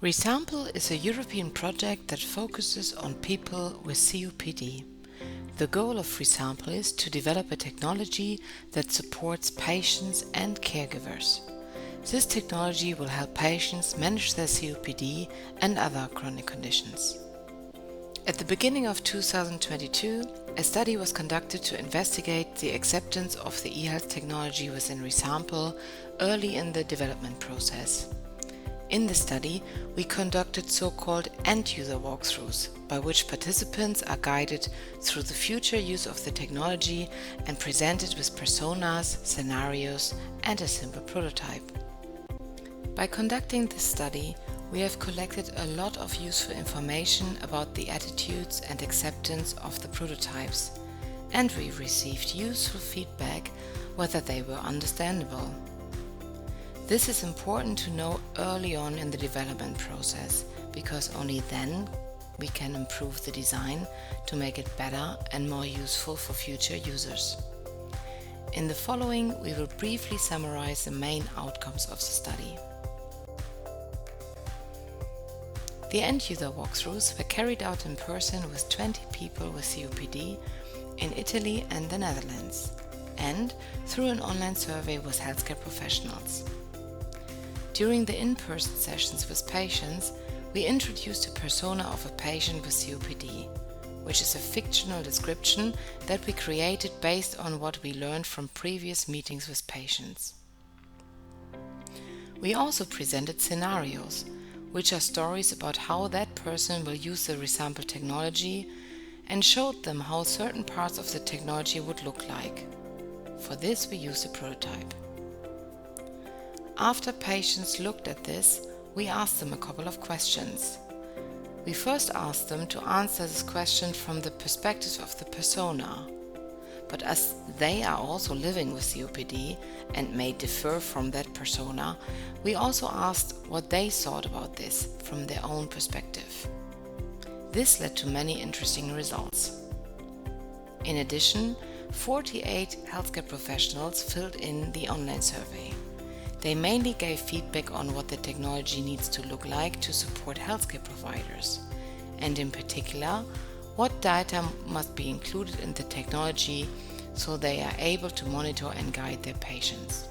Resample is a European project that focuses on people with COPD. The goal of Resample is to develop a technology that supports patients and caregivers. This technology will help patients manage their COPD and other chronic conditions. At the beginning of 2022, a study was conducted to investigate the acceptance of the eHealth technology within Resample early in the development process. In the study, we conducted so-called end-user walkthroughs, by which participants are guided through the future use of the technology and presented with personas, scenarios, and a simple prototype. By conducting this study, we have collected a lot of useful information about the attitudes and acceptance of the prototypes, and we received useful feedback whether they were understandable. This is important to know early on in the development process, because only then we can improve the design to make it better and more useful for future users. In the following, we will briefly summarize the main outcomes of the study. The end-user walkthroughs were carried out in person with 20 people with COPD in Italy and the Netherlands, and through an online survey with healthcare professionals. During the in-person sessions with patients, we introduced a persona of a patient with COPD, which is a fictional description that we created based on what we learned from previous meetings with patients. We also presented scenarios, which are stories about how that person will use the Resample technology, and showed them how certain parts of the technology would look like. For this, we used a prototype. After patients looked at this, we asked them a couple of questions. We first asked them to answer this question from the perspective of the persona. But as they are also living with COPD and may differ from that persona, we also asked what they thought about this from their own perspective. This led to many interesting results. In addition, 48 healthcare professionals filled in the online survey. They mainly gave feedback on what the technology needs to look like to support healthcare providers, and in particular, what data must be included in the technology so they are able to monitor and guide their patients.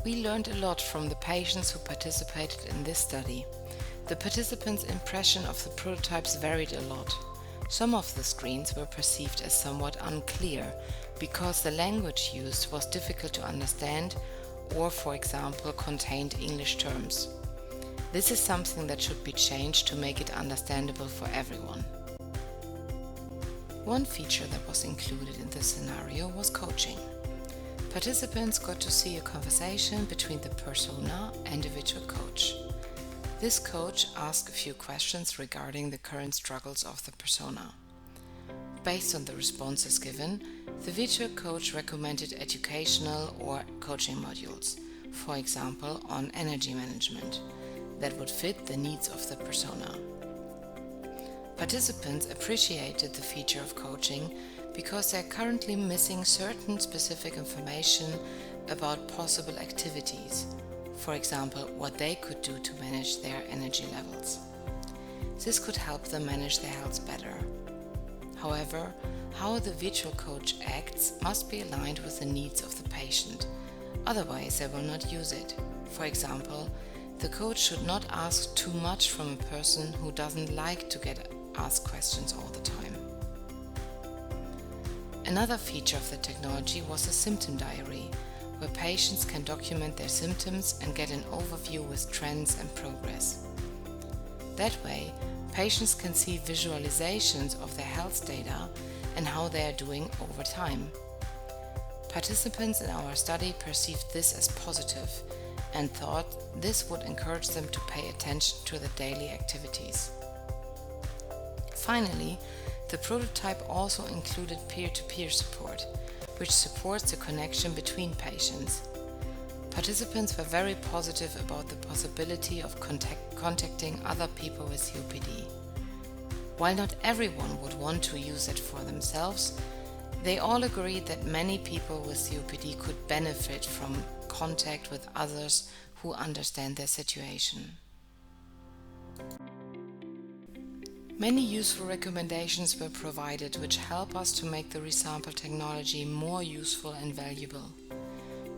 We learned a lot from the patients who participated in this study. The participants' impression of the prototypes varied a lot. Some of the screens were perceived as somewhat unclear because the language used was difficult to understand or, for example, contained English terms. This is something that should be changed to make it understandable for everyone. One feature that was included in this scenario was coaching. Participants got to see a conversation between the persona and a virtual coach. This coach asked a few questions regarding the current struggles of the persona. Based on the responses given, the virtual coach recommended educational or coaching modules, for example on energy management, that would fit the needs of the persona. Participants appreciated the feature of coaching because they are currently missing certain specific information about possible activities, for example, what they could do to manage their energy levels. This could help them manage their health better. However, how the virtual coach acts must be aligned with the needs of the patient, otherwise they will not use it. For example, the coach should not ask too much from a person who doesn't like to get asked questions all the time. Another feature of the technology was a symptom diary, where patients can document their symptoms and get an overview with trends and progress. That way, patients can see visualizations of their health data and how they are doing over time. Participants in our study perceived this as positive and thought this would encourage them to pay attention to their daily activities. Finally, the prototype also included peer-to-peer support, which supports the connection between patients. Participants were very positive about the possibility of contacting other people with COPD. While not everyone would want to use it for themselves, they all agreed that many people with COPD could benefit from contact with others who understand their situation. Many useful recommendations were provided which help us to make the resample technology more useful and valuable.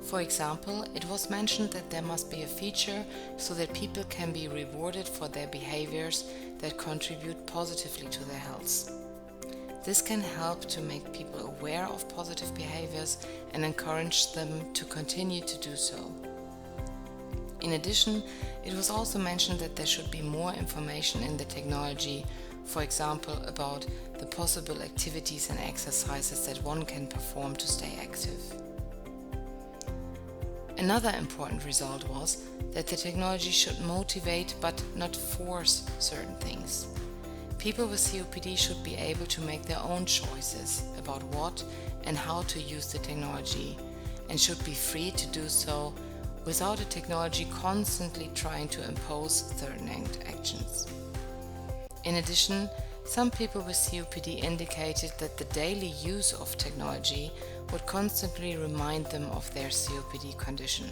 For example, it was mentioned that there must be a feature so that people can be rewarded for their behaviors that contribute positively to their health. This can help to make people aware of positive behaviors and encourage them to continue to do so. In addition, it was also mentioned that there should be more information in the technology, for example, about the possible activities and exercises that one can perform to stay active. Another important result was that the technology should motivate but not force certain things. People with COPD should be able to make their own choices about what and how to use the technology, and should be free to do so without a technology constantly trying to impose certain actions. In addition, some people with COPD indicated that the daily use of technology would constantly remind them of their COPD condition.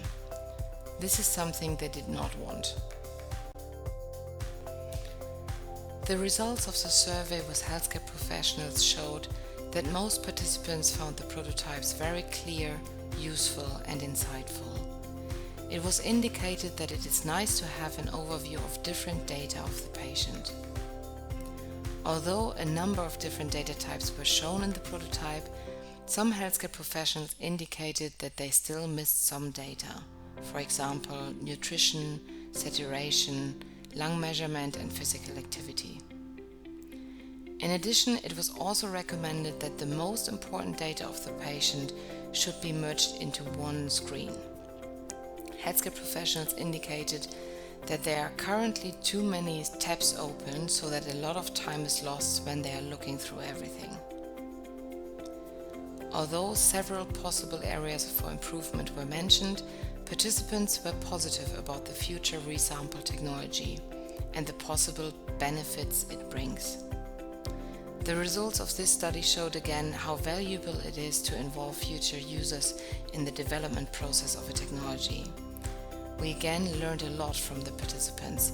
This is something they did not want. The results of the survey with healthcare professionals showed that most participants found the prototypes very clear, useful, and insightful. It was indicated that it is nice to have an overview of different data of the patient. Although a number of different data types were shown in the prototype, some healthcare professionals indicated that they still missed some data, for example, nutrition, saturation, lung measurement, and physical activity. In addition, it was also recommended that the most important data of the patient should be merged into one screen. Healthcare professionals indicated that there are currently too many tabs open, so that a lot of time is lost when they are looking through everything. Although several possible areas for improvement were mentioned, participants were positive about the future resample technology and the possible benefits it brings. The results of this study showed again how valuable it is to involve future users in the development process of a technology. We again learned a lot from the participants,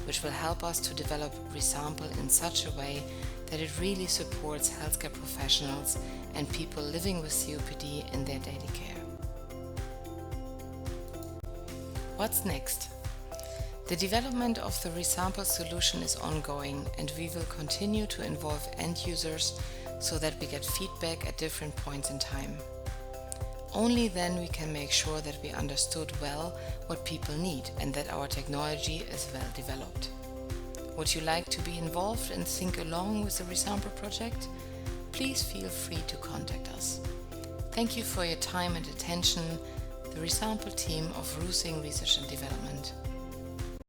which will help us to develop resample in such a way that it really supports healthcare professionals and people living with COPD in their daily care. What's next? The development of the resample solution is ongoing, and we will continue to involve end users so that we get feedback at different points in time. Only then we can make sure that we understood well what people need and that our technology is well developed. Would you like to be involved and think along with the resample project? Please feel free to contact us. Thank you for your time and attention, the resample team of Roosing Research and Development.